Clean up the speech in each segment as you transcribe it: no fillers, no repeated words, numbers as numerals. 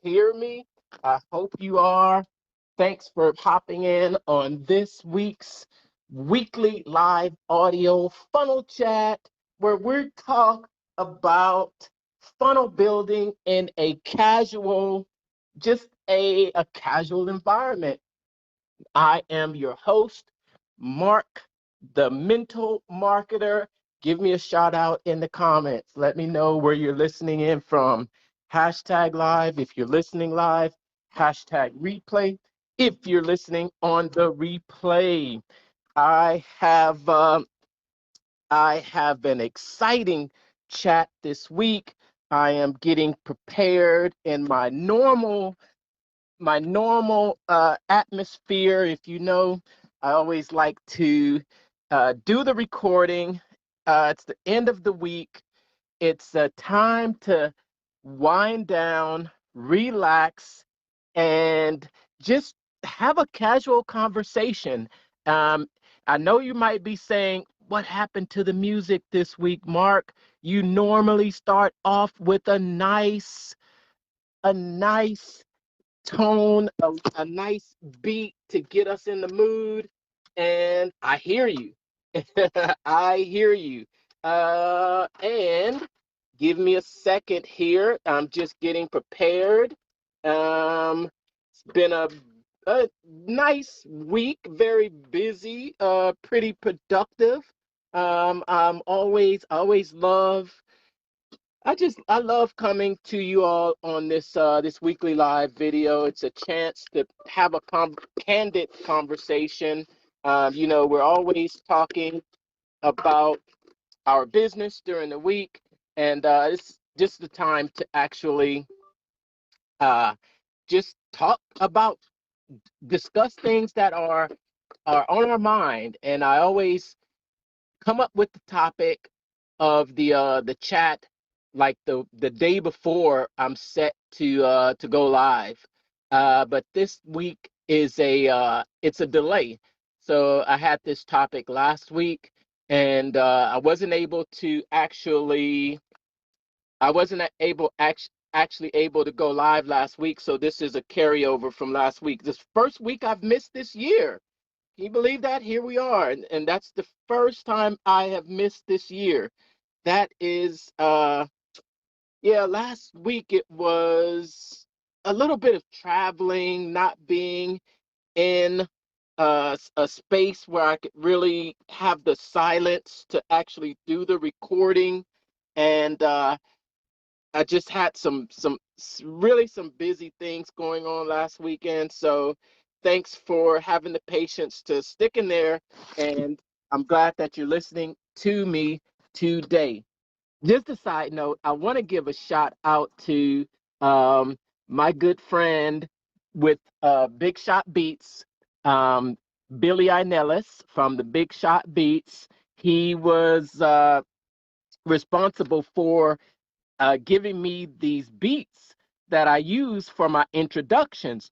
hear me. I hope you are. Thanks for hopping in on this week's weekly live audio funnel chat where we talk about funnel building in a casual, just a casual environment. I am your host, Mark, the mental marketer. Give me a shout out in the comments. Let me know where you're listening in from. Hashtag live if you're listening live, hashtag replay if you're listening on the replay. I have I have an exciting chat this week. I am getting prepared in my normal atmosphere. If you know, I always like to do the recording. It's the end of the week. It's a time to wind down, relax, and just have a casual conversation. Um, I know you might be saying, what happened to the music this week, Mark? You normally start off with a nice tone, a nice beat to get us in the mood. And I hear you. I hear you. And give me a second here. I'm just getting prepared. It's been a nice week, very busy, pretty productive. I always love I love coming to you all on this weekly live video. It's a chance to have a candid conversation. We're always talking about our business during the week, and it's just the time to actually uh, just talk about discuss things that are on our mind. And I always come up with the topic of the chat like the day before I'm set to go live. But this week is it's a delay. So I had this topic last week, and I wasn't actually able to go live last week. So this is a carryover from last week. This first week I've missed this year. Can you believe that? Here we are. And that's the first time I have missed this year. That is, yeah, last week it was a little bit of traveling, not being in a space where I could really have the silence to actually do the recording. And I just had really some busy things going on last weekend. So thanks for having the patience to stick in there. And I'm glad that you're listening to me today. Just a side note, I want to give a shout out to um, my good friend with Big Shot Beats, um, Billy Inellis from the Big Shot Beats. He was responsible for giving me these beats that I use for my introductions.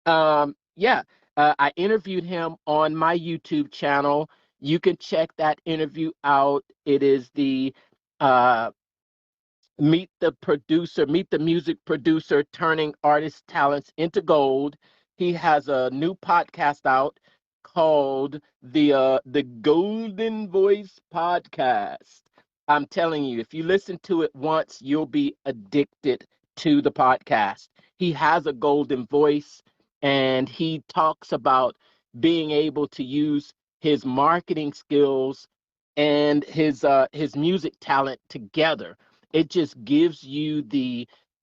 Yeah, I interviewed him on my YouTube channel. You can check that interview out. It is the uh, Meet the Music Producer, Turning Artist Talents into Gold. He has a new podcast out called the Golden Voice Podcast. I'm telling you, if you listen to it once, you'll be addicted to the podcast. He has a golden voice, and he talks about being able to use his marketing skills and his music talent together. It just gives you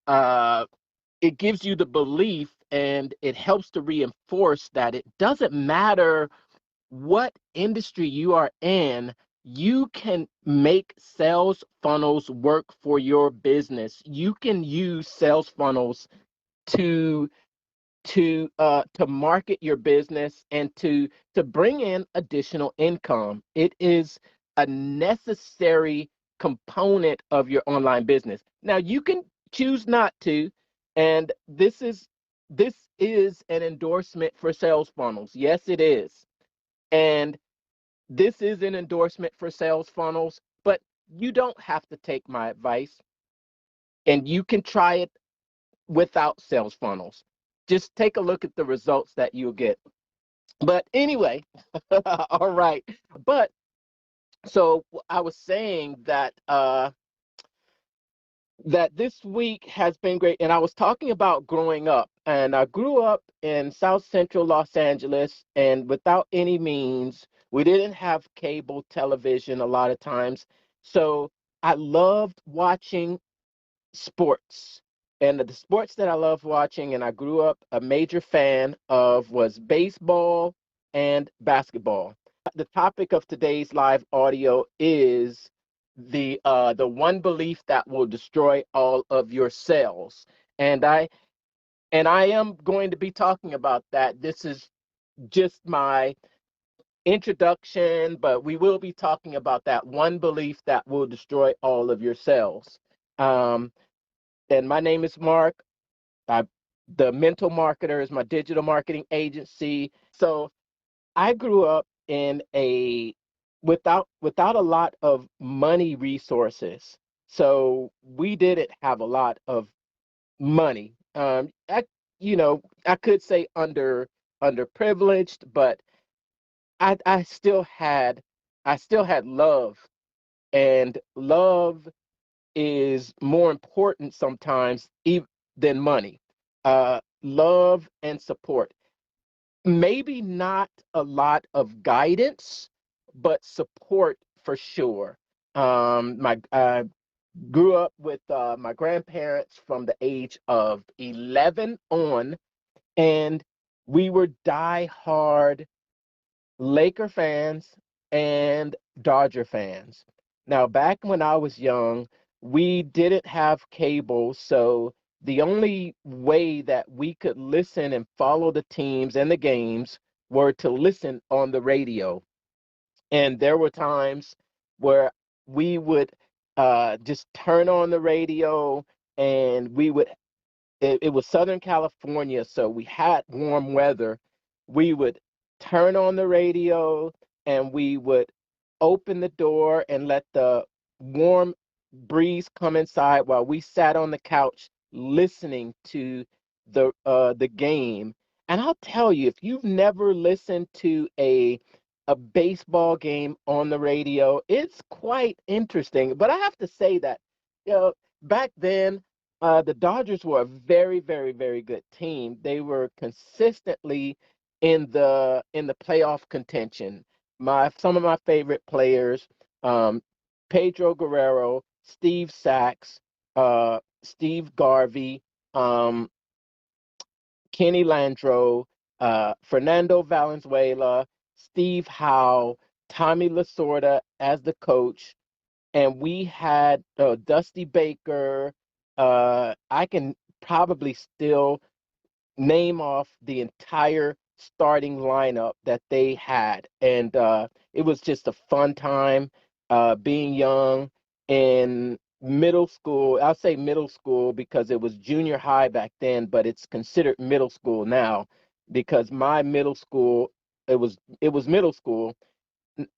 uh the belief, and it helps to reinforce that it doesn't matter what industry you are in. You can make sales funnels work for your business. You can use sales funnels to to market your business and to bring in additional income. It is a necessary component of your online business. Now you can choose not to, and this is an endorsement for sales funnels. Yes, it is. And this is an endorsement for sales funnels, but you don't have to take my advice, and you can try it without sales funnels. Just take a look at the results that you'll get. But anyway, all right. But so I was saying that this week has been great. And I was talking about growing up. And I grew up in South Central Los Angeles, and without any means, we didn't have cable television a lot of times. So I loved watching sports. And the sports that I love watching and I grew up a major fan of was baseball and basketball. The topic of today's live audio is the one belief that will destroy all of your cells. And I am going to be talking about that. This is just my introduction, but we will be talking about that one belief that will destroy all of your cells. Um, and my name is Mark. I, the Mental Marketer is my digital marketing agency. So I grew up in a without a lot of money resources. So we didn't have a lot of money. I could say underprivileged, but I I still had I still had love, and love is more important sometimes than money. Love and support. Maybe not a lot of guidance, but support for sure. My grew up with my grandparents from the age of 11 on, and we were die-hard Laker fans and Dodger fans. Now, back when I was young, we didn't have cable, so the only way that we could listen and follow the teams and the games were to listen on the radio. And there were times where we would just turn on the radio, and it was Southern California, so we had warm weather. We would turn on the radio and we would open the door and let the warm breeze come inside while we sat on the couch listening to the game. And I'll tell you, if you've never listened to a baseball game on the radio, it's quite interesting. But I have to say that, back then the Dodgers were a very, very, very good team. They were consistently in the playoff contention. Some of my favorite players, um, Pedro Guerrero, Steve Sachs, Steve Garvey, um, Kenny Landreau, Fernando Valenzuela, Steve Howe, Tommy Lasorda as the coach, and we had Dusty Baker. I can probably still name off the entire starting lineup that they had, and it was just a fun time being young in middle school. I'll say middle school because it was junior high back then, but it's considered middle school now because my middle school it was middle school.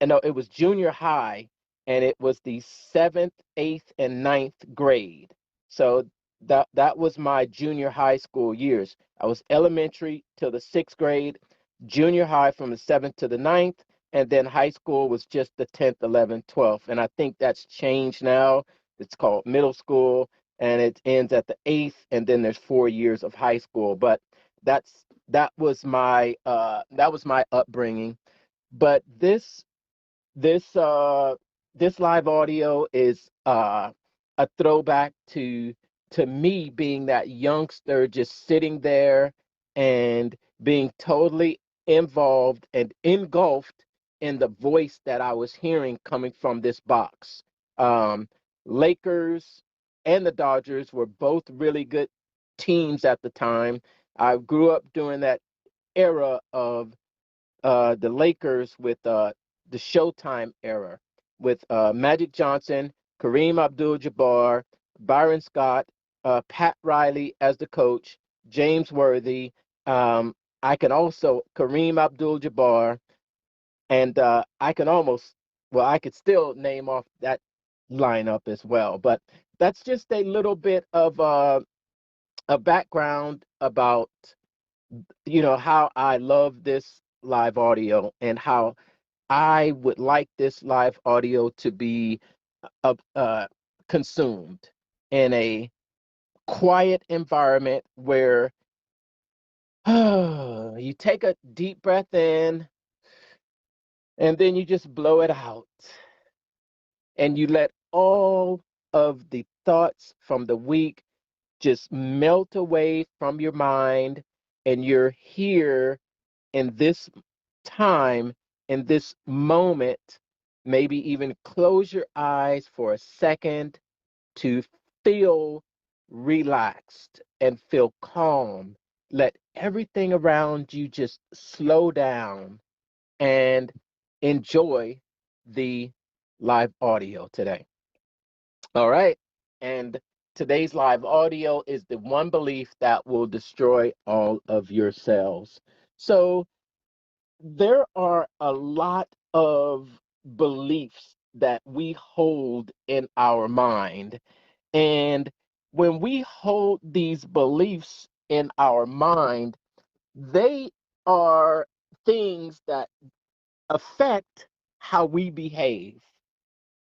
No, it was junior high, and it was the seventh, eighth, and ninth grade. So that was my junior high school years. I was elementary till the sixth grade, junior high from the seventh to the ninth, and then high school was just the 10th, 11th, 12th. And I think that's changed now. It's called middle school, and it ends at the eighth, and then there's 4 years of high school. But that was my upbringing. But this this live audio is a throwback to me being that youngster just sitting there and being totally involved and engulfed in the voice that I was hearing coming from this box. Um, Lakers and the Dodgers were both really good teams at the time. I grew up during that era of the Lakers with the Showtime era with Magic Johnson, Kareem Abdul-Jabbar, Byron Scott, Pat Riley as the coach, James Worthy. Um, I can also Kareem Abdul-Jabbar, and I could still name off that lineup as well. But that's just a little bit of a background about, how I love this live audio and how I would like this live audio to be consumed in a quiet environment where you take a deep breath in and then you just blow it out and you let all of the thoughts from the week just melt away from your mind, and you're here in this time, in this moment. Maybe even close your eyes for a second to feel relaxed and feel calm. Let everything around you just slow down and enjoy the live audio today. All right. And today's live audio is the one belief that will destroy all of your cells. So there are a lot of beliefs that we hold in our mind. And when we hold these beliefs in our mind, they are things that affect how we behave.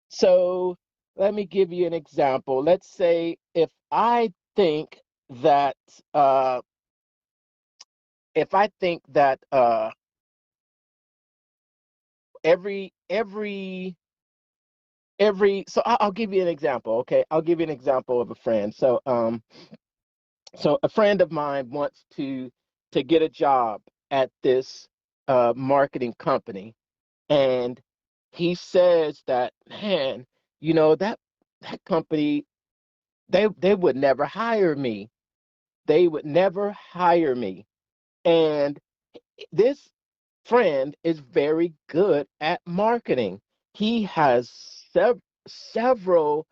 So let me give you an example. Let's say think that uh, if I think that every so I'll give you an example. Okay, I'll give you an example of a friend. So a friend of mine wants to get a job at this marketing company, and he says that, man, that company, they would never hire me. They would never hire me. And this friend is very good at marketing. He has several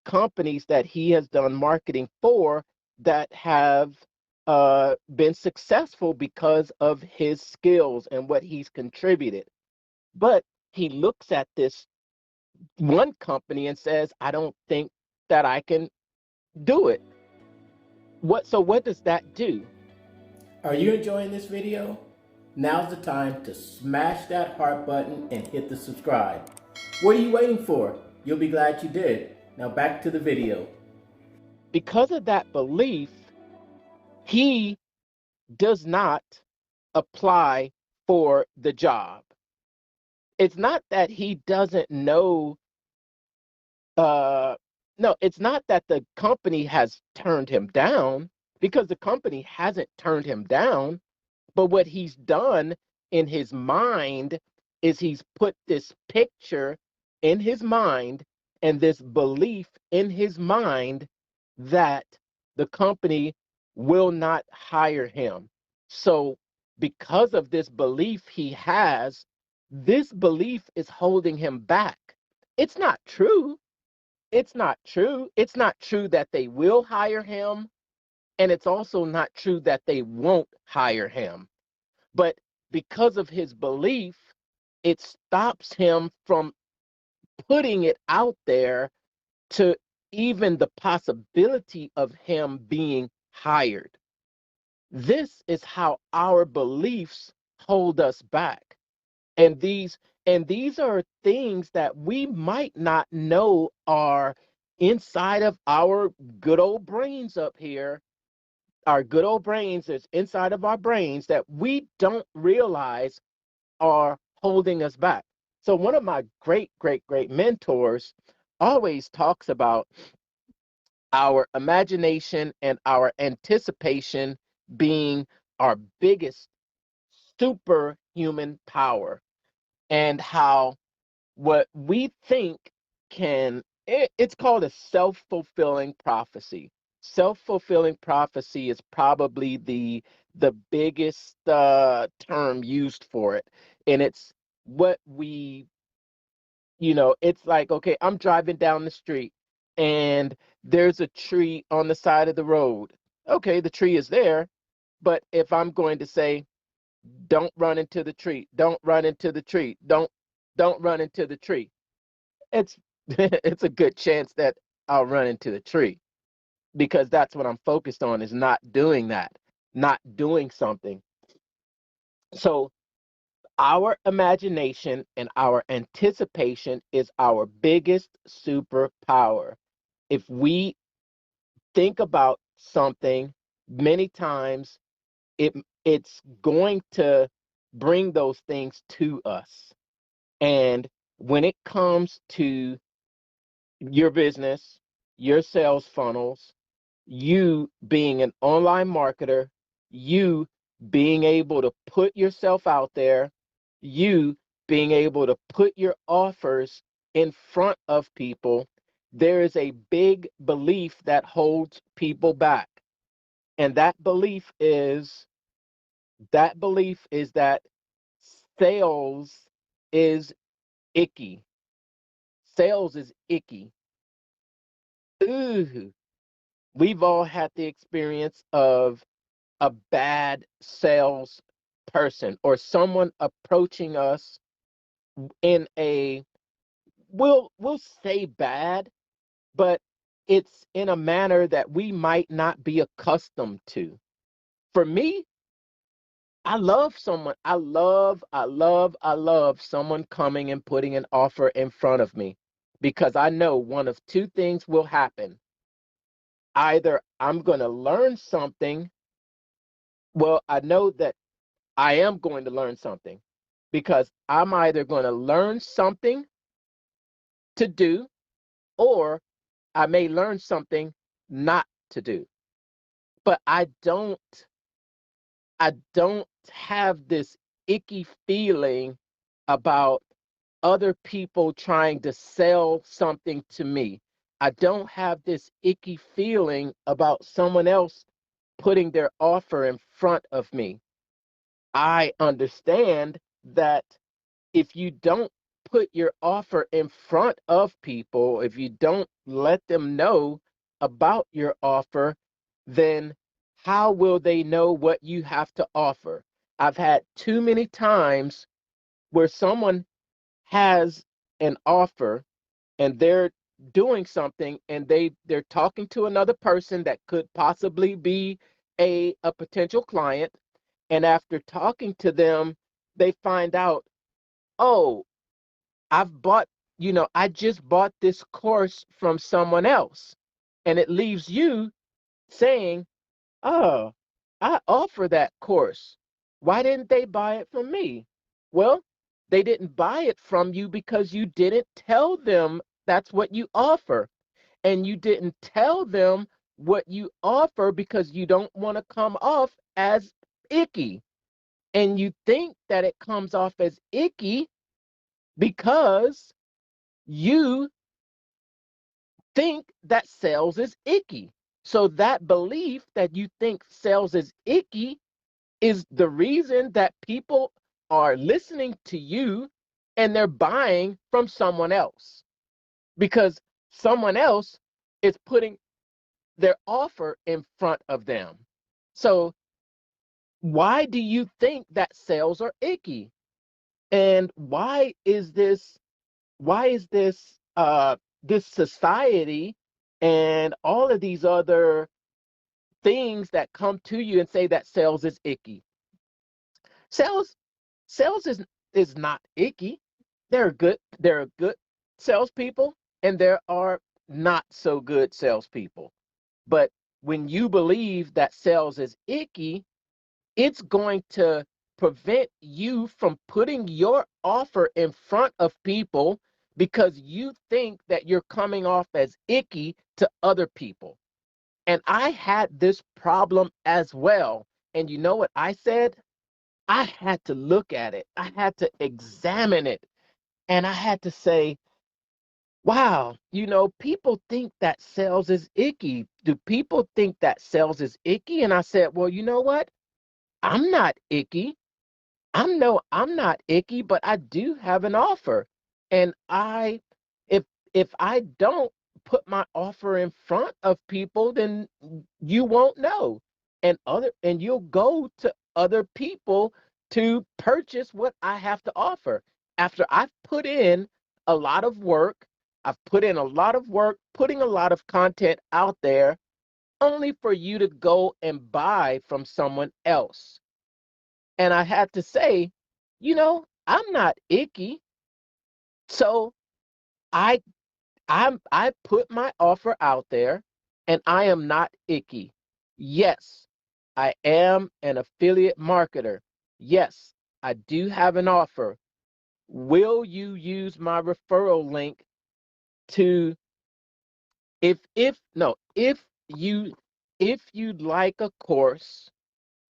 companies that he has done marketing for that have been successful because of his skills and what he's contributed. But he looks at this one company and says, I don't think that I can do it. What does that do? Are you enjoying this video? Now's the time to smash that heart button and hit the subscribe. What are you waiting for? You'll be glad you did. Now back to the video. Because of that belief, he does not apply for the job. It's not that he doesn't know, uh, no, it's not that the company has turned him down, because the company hasn't turned him down. But what he's done in his mind is he's put this picture in his mind and this belief in his mind that the company will not hire him. So, because of this belief he has, this belief is holding him back. It's not true. It's not true. It's not true that they will hire him. And it's also not true that they won't hire him. But because of his belief, it stops him from putting it out there to even the possibility of him being hired. This is how our beliefs hold us back. And these are things that we might not know are inside of our good old brains up here. Our good old brains is inside of our brains that we don't realize are holding us back. So one of my great mentors always talks about our imagination and our anticipation being our biggest superhuman power, and how what we think it's called a self-fulfilling prophecy. Self-fulfilling prophecy is probably the biggest term used for it. And it's what we, it's like, okay, I'm driving down the street and there's a tree on the side of the road. Okay, the tree is there, but if I'm going to say, don't run into the tree, don't run into the tree, don't run into the tree, it's it's a good chance that I'll run into the tree. because that's what I'm focused on, is not doing that, not doing something. So our imagination and our anticipation is our biggest superpower. If we think about something many times, it's going to bring those things to us. And when it comes to your business, your sales funnels, you being an online marketer, you being able to put yourself out there, you being able to put your offers in front of people, there is a big belief that holds people back. And that belief is that sales is icky. Sales is icky. Ooh, we've all had the experience of a bad sales person or someone approaching us in a, we'll say bad, but it's in a manner that we might not be accustomed to. For me, I love someone coming and putting an offer in front of me, because I know one of two things will happen. Either I'm going to learn something. Well, I know that I am going to learn something, because I'm either going to learn something to do, or I may learn something not to do. But I don't have this icky feeling about other people trying to sell something to me. I don't have this icky feeling about someone else putting their offer in front of me. I understand that if you don't put your offer in front of people, if you don't let them know about your offer, then how will they know what you have to offer? I've had too many times where someone has an offer and they're doing something, and they're talking to another person that could possibly be a potential client, and after talking to them, they find out, oh, I just bought this course from someone else. And it leaves you saying, oh, I offer that course. Why didn't they buy it from me? Well, they didn't buy it from you because you didn't tell them that's what you offer. And you didn't tell them what you offer because you don't want to come off as icky. And you think that it comes off as icky because you think that sales is icky. So that belief that you think sales is icky is the reason that people are listening to you and they're buying from someone else, because someone else is putting their offer in front of them. So why do you think that sales are icky? And why is this society and all of these other things that come to you and say that sales is icky? Sales sales is is not icky. There are good salespeople, and there are not so good salespeople. But when you believe that sales is icky, it's going to prevent you from putting your offer in front of people, because you think that you're coming off as icky to other people. And I had this problem as well. And you know what I said? I had to look at it, I had to examine it, and I had to say, wow, people think that sales is icky. Do people think that sales is icky? And I said, well, you know what? I'm not icky. I'm not icky, but I do have an offer. And if if I don't put my offer in front of people, then you won't know. And you'll go to other people to purchase what I have to offer. After I've put in a lot of work, I've put in a lot of work putting a lot of content out there, only for you to go and buy from someone else. And I had to say, I'm not icky. So I I put my offer out there, and I am not icky. Yes, I am an affiliate marketer. Yes, I do have an offer. Will you use my referral link to if no, if you'd like a course,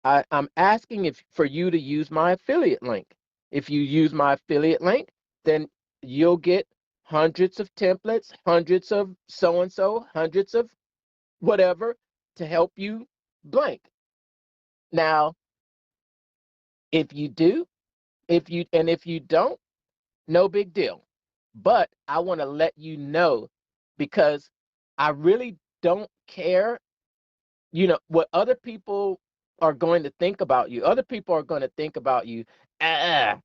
I'm asking if for you to use my affiliate link. If you use my affiliate link, then you'll get hundreds of templates, hundreds of so and so, hundreds of whatever to help you blank. Now, if you do, if you don't, no big deal. But I want to let you know because I really don't care what other people are going to think about you. Other people are going to think about you. uh,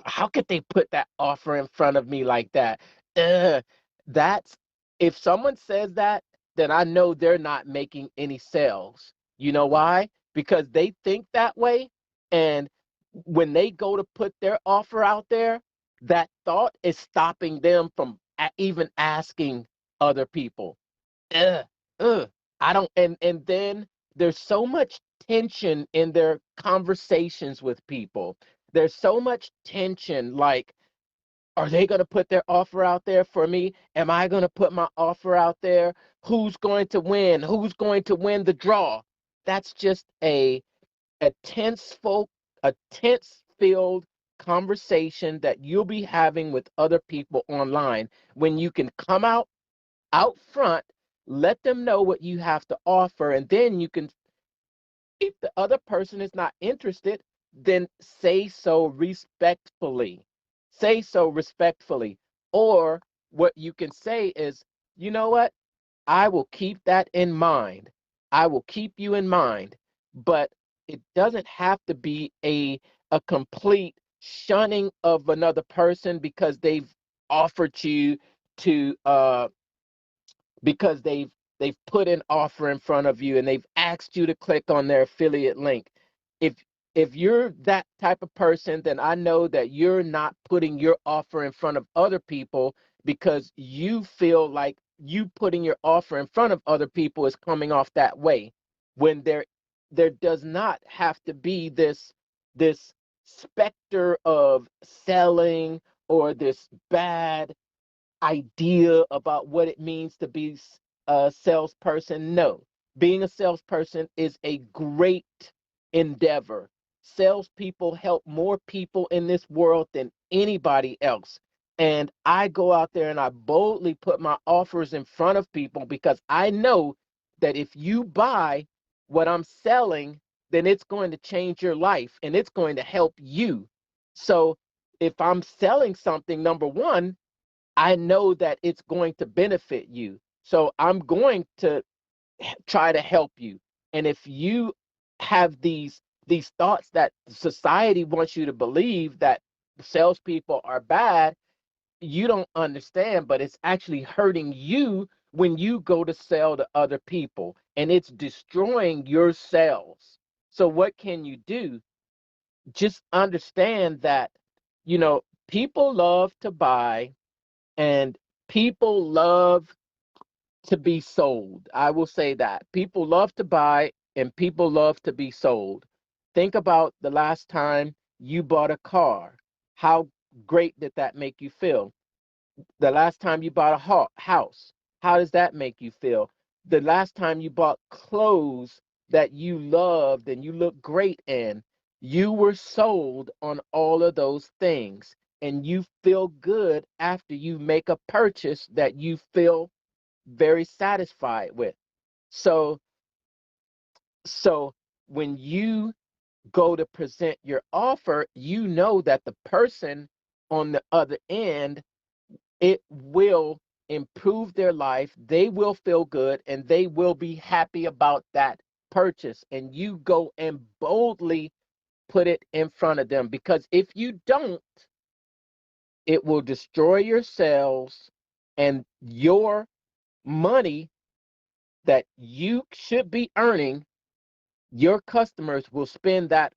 how could they put that offer in front of me like that? uh, that's If someone says that, then I know they're not making any sales. You know why? Because they think that way, and when they go to put their offer out there, that thought is stopping them from even asking other people. Ugh, ugh. I don't and then there's so much tension in their conversations with people. There's so much tension, like, are they going to put their offer out there for me? Am I going to put my offer out there? Who's going to win? Who's going to win the draw? That's just a a tense filled conversation that you'll be having with other people online when you can come out front, let them know what you have to offer, and then you can, if the other person is not interested, then say so respectfully. Say so respectfully. Or what you can say is, you know what? I will keep that in mind. I will keep you in mind. But it doesn't have to be a complete shunning of another person because they've offered you to because they've put an offer in front of you and they've asked you to click on their affiliate link. If if you're that type of person, then I know that you're not putting your offer in front of other people because you feel like you putting your offer in front of other people is coming off that way, when there does not have to be this specter of selling or this bad idea about what it means to be a salesperson. No, being a salesperson is a great endeavor. Salespeople help more people in this world than anybody else. And I go out there and I boldly put my offers in front of people because I know that if you buy what I'm selling, then it's going to change your life and it's going to help you. So if I'm selling something, number one, I know that it's going to benefit you. So I'm going to try to help you. And if you have these thoughts that society wants you to believe that salespeople are bad, you don't understand, but it's actually hurting you when you go to sell to other people and it's destroying your sales. So what can you do? Just understand that, people love to buy and people love to be sold. I will say that. People love to buy and people love to be sold. Think about the last time you bought a car. How great did that make you feel? The last time you bought a house, how does that make you feel? The last time you bought clothes that you loved and you look great in, you were sold on all of those things. And you feel good after you make a purchase that you feel very satisfied with. So, so when you go to present your offer, you know that the person on the other end, it will improve their life, they will feel good, and they will be happy about that purchase. And you go and boldly put it in front of them, because if you don't, it will destroy your sales and your money that you should be earning, your customers will spend that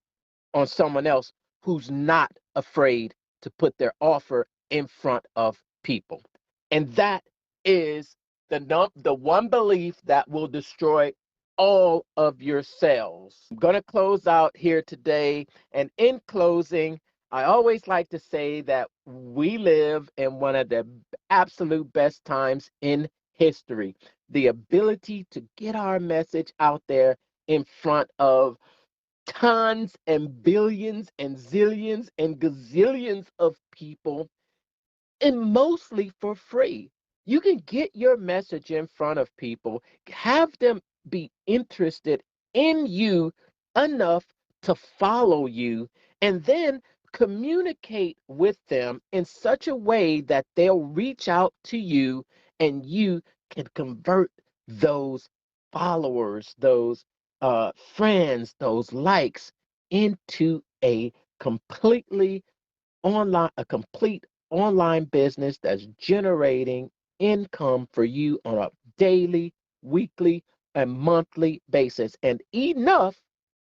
on someone else who's not afraid to put their offer in front of people. And that is the one belief that will destroy all of your sales. I'm going to close out here today. And in closing, I always like to say that we live in one of the absolute best times in history. The ability to get our message out there in front of tons and billions and zillions and gazillions of people, and mostly for free. You can get your message in front of people, have them be interested in you enough to follow you, and then communicate with them in such a way that they'll reach out to you and you can convert those followers, those friends, those likes into a complete online business that's generating income for you on a daily, weekly, and monthly basis, and enough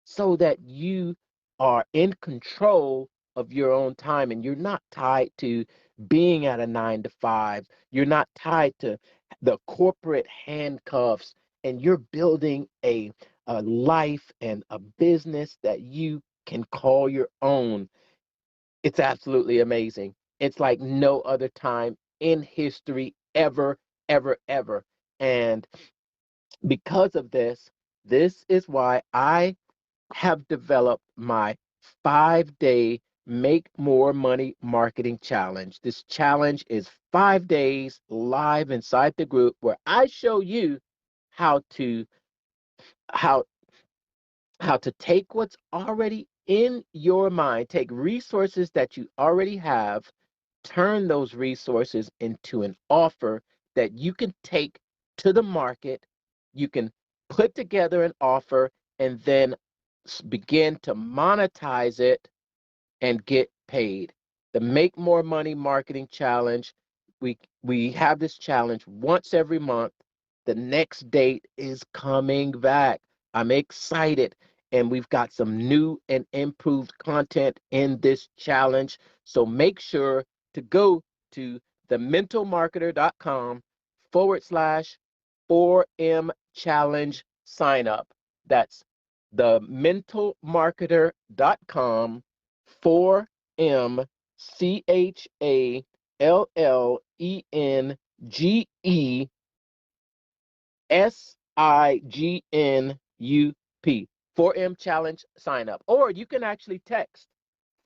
so that you are in control of your own time and you're not tied to being at a 9 to 5. You're not tied to the corporate handcuffs, and you're building a life and a business that you can call your own. It's absolutely amazing. It's like no other time in history ever, ever, ever. And because of this, this is why I have developed my 5-day Make More Money Marketing Challenge. This challenge is 5 days live inside the group where I show you how to how how to take what's already in your mind, take resources that you already have, turn those resources into an offer that you can take to the market. You can put together an offer and then begin to monetize it and get paid. The Make More Money Marketing Challenge. We have this challenge once every month. The next date is coming back. I'm excited. And we've got some new and improved content in this challenge. So make sure to go to thementalmarketer.com /4M challenge sign up. That's thementalmarketer.com 4MCHALLENGESIGNUP 4M challenge sign up. Or you can actually text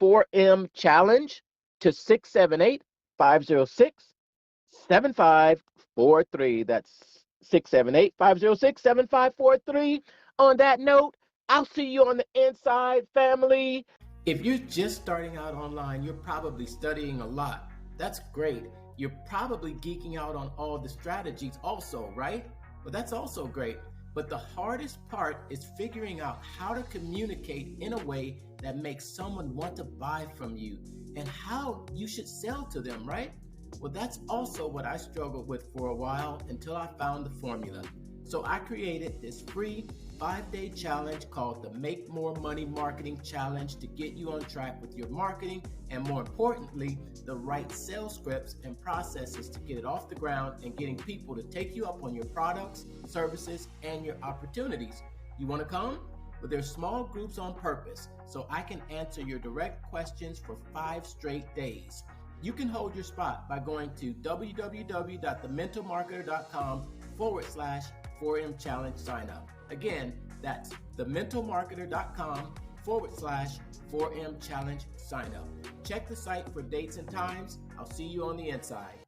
4M challenge to 678-506-7543. That's 678-506-7543. On that note, I'll see you on the inside, family. If you're just starting out online, you're probably studying a lot. That's great. You're probably geeking out on all the strategies also, right? Well, that's also great. But the hardest part is figuring out how to communicate in a way that makes someone want to buy from you and how you should sell to them, right? Well, that's also what I struggled with for a while until I found the formula. So I created this free 5-day challenge called the Make More Money Marketing Challenge to get you on track with your marketing and, more importantly, the right sales scripts and processes to get it off the ground and getting people to take you up on your products, services, and your opportunities. You want to come? Well, there's small groups on purpose so I can answer your direct questions for 5 straight days. You can hold your spot by going to www.thementalmarketer.com /4M challenge sign up. Again, that's thementalmarketer.com /4M challenge sign up. Check the site for dates and times. I'll see you on the inside.